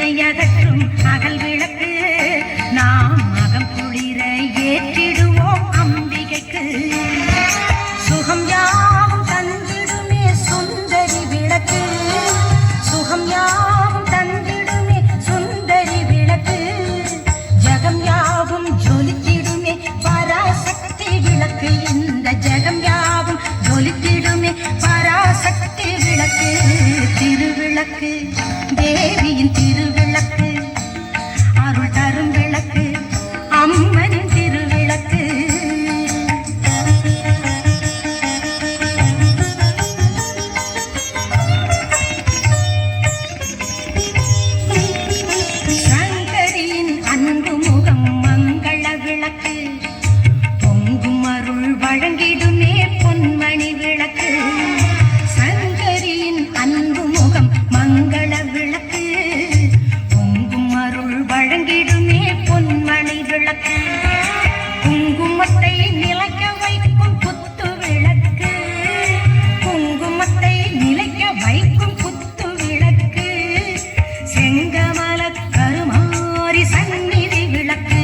இருளையகற்றும் அகல் விளக்கு நாம் அகம் குளிர ஏற்றிடுவோம் அம்பிகைக்கு சுகம் யாவும் தந்திடுமே சுந்தரி விளக்கு சுகம் யாவும் தந்திடுமே சுந்தரி விளக்கு ஜகம் யாவும் ஜொலித்திடுமே பராசக்தி விளக்கு இந்த ஜகம் யாவும் ஜொலித்திடுமே பராசக்தி விளக்கு திருவிளக்கு தேவியின் திருவிளக்கு அருள் தரும் விளக்கு அம்மனின் திருவிளக்கு சங்கரியின் அன்பு முகம் மங்கள விளக்கு பொங்கும் அருள் வழங்கிடுமே பொன்மணி விளக்கு சங்கரியின் அன்பு முகம் மங்கள விளக்கு பொங்கும் அருள் வழங்கிடுமே பொன்மணி விளக்கு குங்குமத்தை நிலைக்க வைக்கும் குத்து விளக்கு குங்குமத்தை நிலைக்க வைக்கும் குத்து விளக்கு செங்கமல கருமாரி சந்நிதி விளக்கு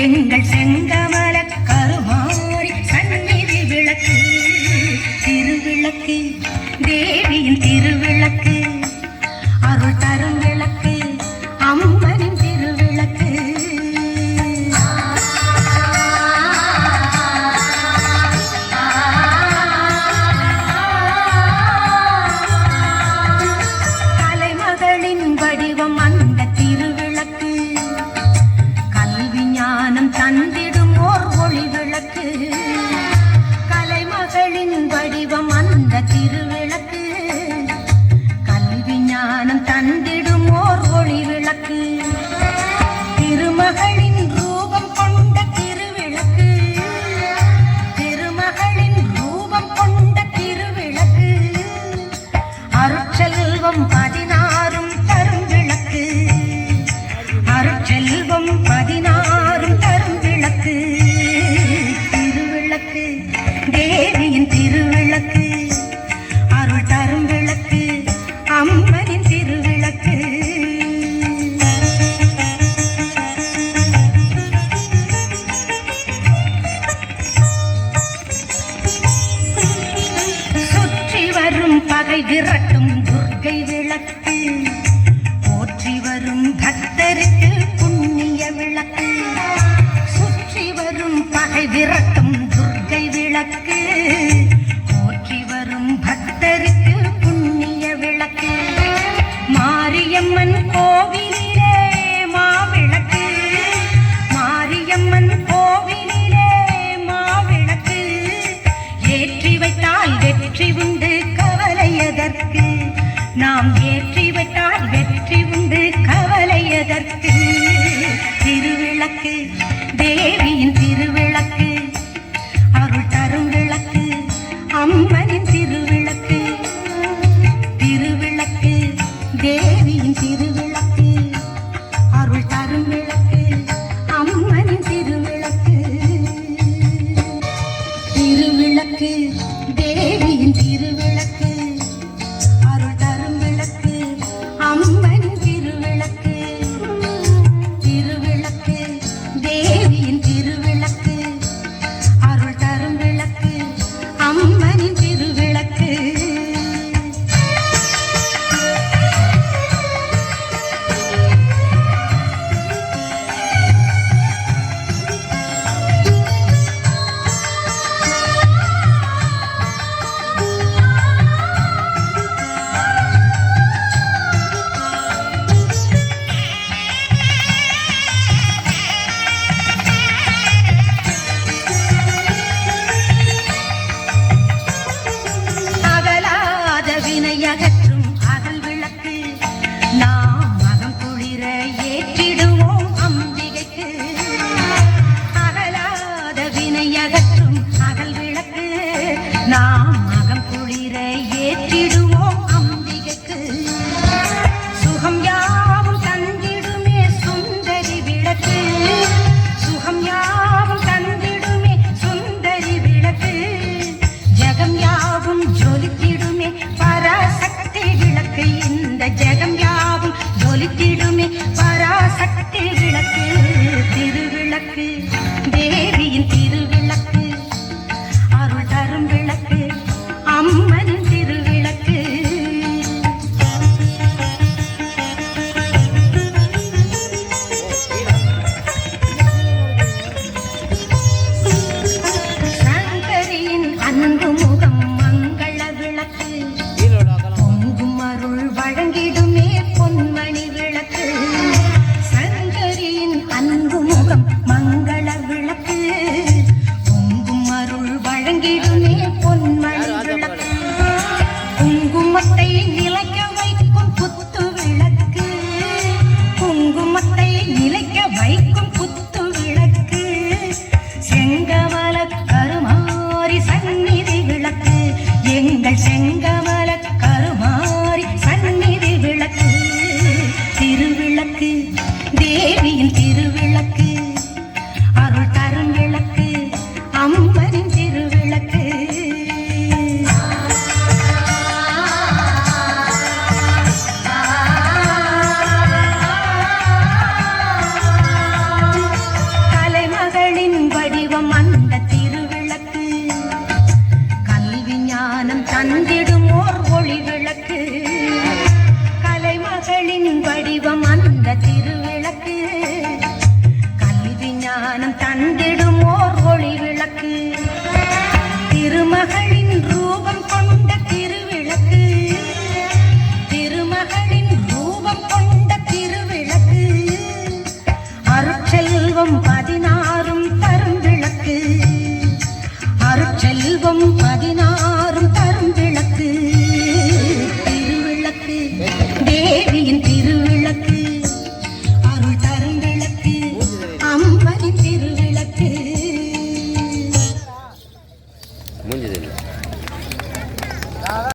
எங்கள் செங்கமல கருமாரி சந்நிதி விளக்கு திருவிளக்கு தேவியின் திருவிளக்கு அருள் தரும் விளக்கு அம்மனின் திருவிளக்கு கலைமகளின் வடிவம் அந்த திருவிளக்கு கல்வி ஞானம் தந்திடும் ஓர் ஒளி விளக்கு கலைமகளின் வடிவம் அந்த திருவிளக்கு கல்வி ஞானம் தந்திடும் ஓர் ஒளி விளக்கு திருமகளின் ரூபம் கொண்ட திருவிளக்கு திருமகளின் ரூபம் கொண்ட திருவிளக்கு அருட்செல்வம் 16 தரும் விளக்கு அருட்செல்வம் 16 தரும் விளக்கு திருவிளக்கு தேவியின் திருவிளக்கு அருள் தரும் விளக்கு அம்மனின் திருவிளக்கு வழங்கிடுமே பராசக்தி விளக்கு திருவிளக்கு தேவியின் திருவிளக்கு அருள் தரும் விளக்கு அம்மனின் திருவிளக்கு சங்கரியின் அன்பு முகம் மங்கள விளக்கு பொங்கும் அருள் வழங்கிடுமே பொன்மணி விளக்கு சங்கரியின் அன்பு முகம் மங்கள விளக்கு பொங்கும் அருள் வழங்கிடுமே பொன்மணி விளக்கு குங்குமத்தை நிலைக்க வைக்கும் குத்து விளக்கு குங்குமத்தை நிலைக்க வைக்கும் குத்து விளக்கு செங்கமல கருமாரி சந்நிதி விளக்கு எங்கள் செங்கமல கருமாரி சந்நிதி விளக்கு திருவிளக்கு தேவியின் திருவிளக்கு அருள் தரும் விளக்கு அம்மனின் திருவிளக்கு கலைமகளின் வடிவம் அந்த திருவிளக்கு கல்வி ஞானம் தந்திடும் ஓர் ஒளி விளக்கு கலைமகளின் வடிவம் அந்த திருவிளக்கு